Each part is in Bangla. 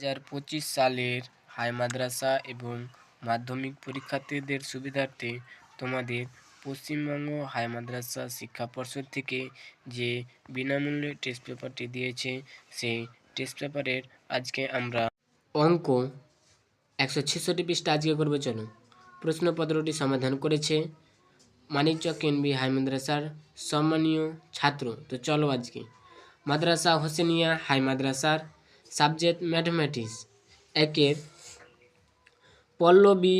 2025 সালের হাই মাদ্রাসা এবং মাধ্যমিক পরীক্ষার্থীদের সুবিধার্থে তোমাদের পশ্চিমবঙ্গ হাই মাদ্রাসা শিক্ষা পর্ষদ থেকে যে বিনামূল্যে টেস্ট পেপারটি দিয়েছে, সেই টেস্ট পেপারের আজকে আমরা অঙ্ক 166 পৃষ্ঠা আজকে করবে। চলো, প্রশ্নপত্রটি সমাধান করেছে মানিকচক কেনবি হাই মাদ্রাসার সম্মানীয় ছাত্র। তো চলো, আজকে মাদ্রাসা হোসেনিয়া হাই মাদ্রাসার সাবজেক্ট ম্যাথমেটিক্স একের পল্লবী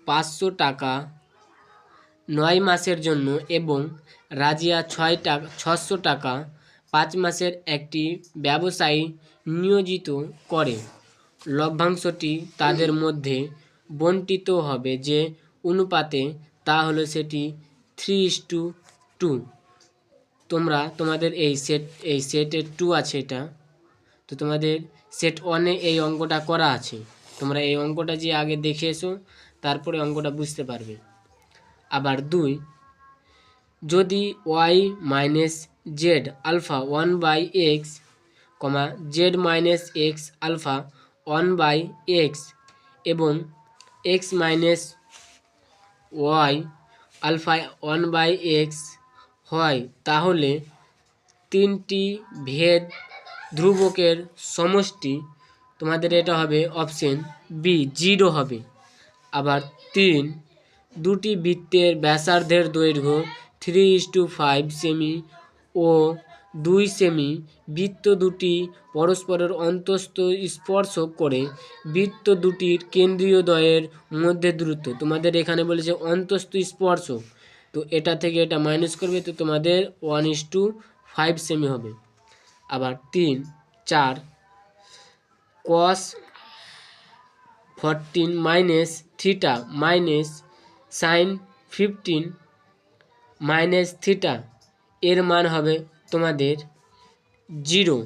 500 টাকা 9 মাসের জন্য এবং রাজিয়া 600 টাকা 5 মাসের একটি ব্যবসায়ী নিয়োজিত করে। লভ্যাংশটি তাদের মধ্যে বণ্টিত হবে যে অনুপাতে, তা হলো সেটি 3:2। তোমরা তোমাদের এই সেটের 2 আছে, এটা তো তোমাদের সেট 1-এ এই অঙ্কটা করা আছে। তোমরা এই অঙ্কটা যে আগে দেখে এসো, তারপরে অঙ্কটা বুঝতে পারবে। আবার 2, যদি y minus z alpha 1/x, z minus x alpha 1/x এবং x minus Y alpha 1/x হয়, তাহলে তিনটি ভেদ ধ্রুবকের সমষ্টি, তোমাদের এটা হবে অপশন বি 0 হবে। আবার 3, দুটি বৃত্তের ব্যাসার্ধের দৈর্ঘ্য 3:5 সেমি ও 2 সেমি, বৃত্ত দুটি পরস্পরের অন্তস্থ স্পর্শ করে বৃত্ত দুটির কেন্দ্রীয় দ্বয়ের মধ্যে দূরত্ব, তোমাদের এখানে বলেছে অন্তস্থ স্পর্শ, তো এটা থেকে এটা মাইনাস করবে, তো তোমাদের 1:5 সেমি হবে। আবার 4, cos 14 minus theta minus sine 15 minus theta এর মান হবে তোমাদের 0।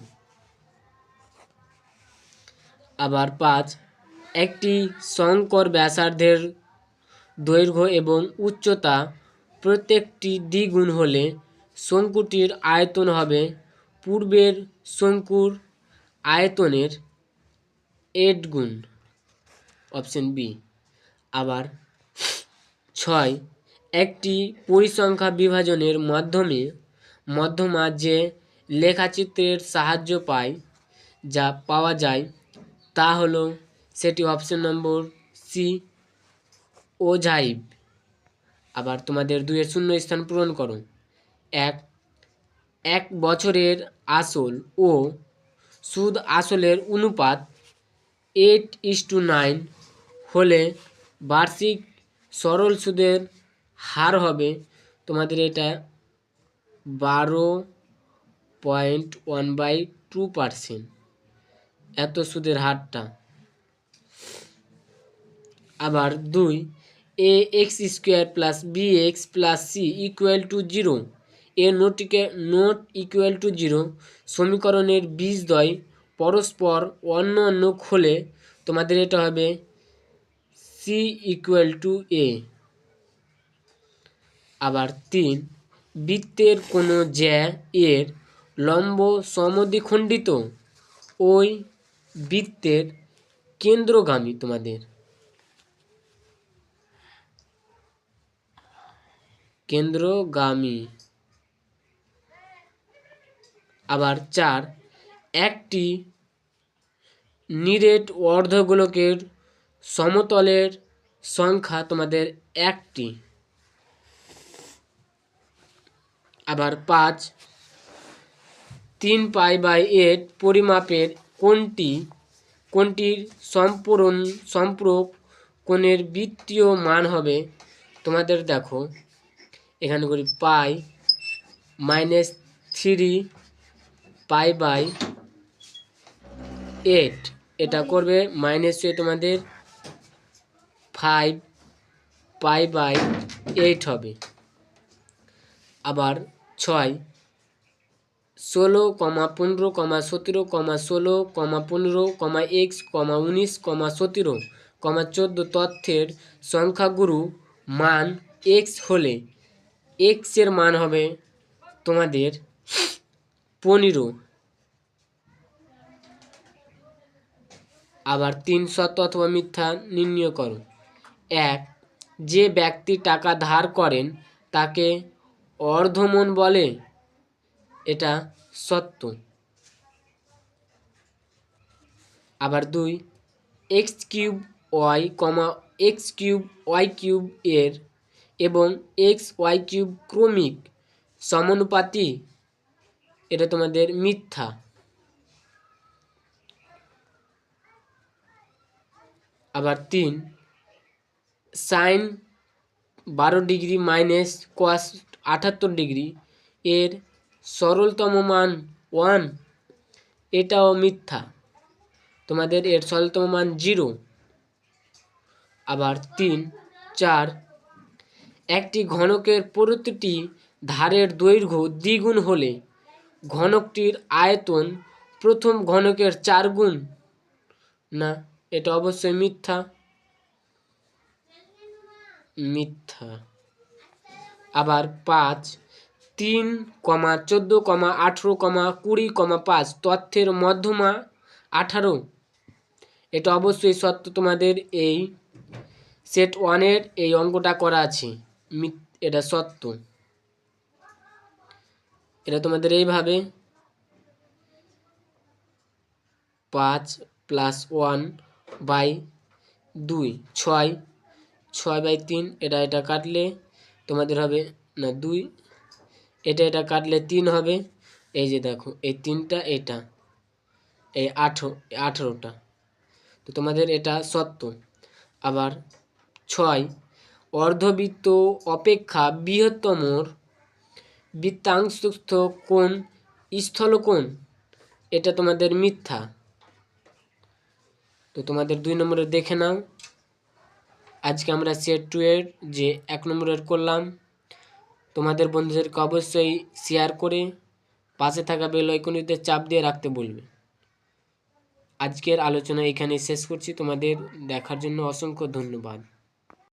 আবার 5, একটি শঙ্কর ব্যাসার্ধের দৈর্ঘ্য এবং উচ্চতা প্রত্যেকটি দ্বিগুণ হলে শঙ্কুটির আয়তন হবে পূর্বের শঙ্কুর আয়তনের 8 গুণ, অপশন বি। আবার 6, একটি পরিসংখ্যা বিভাজনের মধ্যমা যে লেখাচিত্রের সাহায্য পাওয়া যায়, তা হলো সেটি অপশন নম্বর সি ওজাইভ। আবার তোমাদের 2-এর শূন্য স্থান পূরণ করো। 1 বছরের আসল ও সুদ আসলের অনুপাত 8:9 হলে বার্ষিক সরল সুদের হার হবে, তোমাদের এটা 12.1/2%, এত সুদের হারটা। আবার 2, ax² plus bx plus c equal to 0 এর নট ইকুয়াল টু 0 সমীকরণের বীজদ্বয় পরস্পর অন্য হলে, তোমাদের এটা হবে c ইকুয়াল টু a। আবার 3, বৃত্তের কোনো জ্যা এর লম্ব সমদ্বিখণ্ডিত ওই বৃত্তের কেন্দ্রগামী, তোমাদের কেন্দ্রগামী। আবার 4, একটি নিরেট অর্ধগোলকের সমতলের সংখ্যা তোমাদের 1টি। আবার 5, 3π/8 পরিমাপের কোণটির সম্পূরক কোণের বৃত্তীয় মান হবে, তোমাদের দেখো এখানে করি পাই মাইনাস 3π/8, এটা করবে মাইনাস হয়ে তোমাদের 5π/8 হবে। আবার 6, 16, 15, 17, 16, 15, x, 19, 17, 14 তথ্যের সংখ্যাগুরু মান x হলে x এর মান হবে তোমাদের 15। আবার 3 সত্য অথবা মিথ্যা নির্ণয় করো। 1, যে ব্যক্তি টাকা ধার করেন তাকে অর্ধমন বলে, এটা সত্য। আবার 2, x cube y comma x cube Y cube এর এবং এক্স ওয়াই কিউব ক্রমিক সমানুপাতি, এটা তোমাদের মিথ্যা। আবার 3, sine 12 degree minus cos 78 degree এর সরলতম মান 1, এটাও মিথ্যা, তোমাদের এর সরলতম মান 0। আবার 3, 4, একটি ঘনকের প্রতিটি ধারের দৈর্ঘ্য দ্বিগুণ হলে ঘনকটির আয়তন প্রথম ঘনকের 4 গুণ, না, এটা অবশ্যই মিথ্যা। আবার 5, 3, 14, 18, 20, 5 তথ্যের মধ্যমা 18, এটা অবশ্যই সত্য। তোমাদের এই সেট 1-এর এই অঙ্কটা করা আছে, এটা সত্য। এটা তোমাদের এইভাবে 5 + 1/2, 6/3, এটা কাটলে তোমাদের হবে না 2, এটা কাটলে 3 হবে। এই যে দেখো এই 3টা, এটা এই 18টা, তো তোমাদের এটা সত্য। আবার 6, অর্ধবৃত্ত অপেক্ষা বৃহত্তম বৃত্তাংশস্থ কোণ স্থলকোণ, এটা তোমাদের মিথ্যা। তো তোমাদের 2 নম্বরে দেখে নাও। আজকে আমরা সেট 2 এর যে 1 নম্বরের করলাম। তোমাদের বন্ধুদেরকে অবশ্যই শেয়ার করে পাশে থাকা বেল আইকনটিতে চাপ দিয়ে রাখতে বলবে। আজকের আলোচনা এখানে শেষ করছি। তোমাদের দেখার জন্য অসংখ্য ধন্যবাদ।